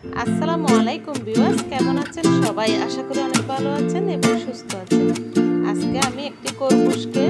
আসসালামু আলাইকুম ভিউয়ার্স, কেমন আছেন সবাই? আশা করি অনেক ভালো আছেন এবং সুস্থ আছেন। আজকে আমি একটি খরগোশকে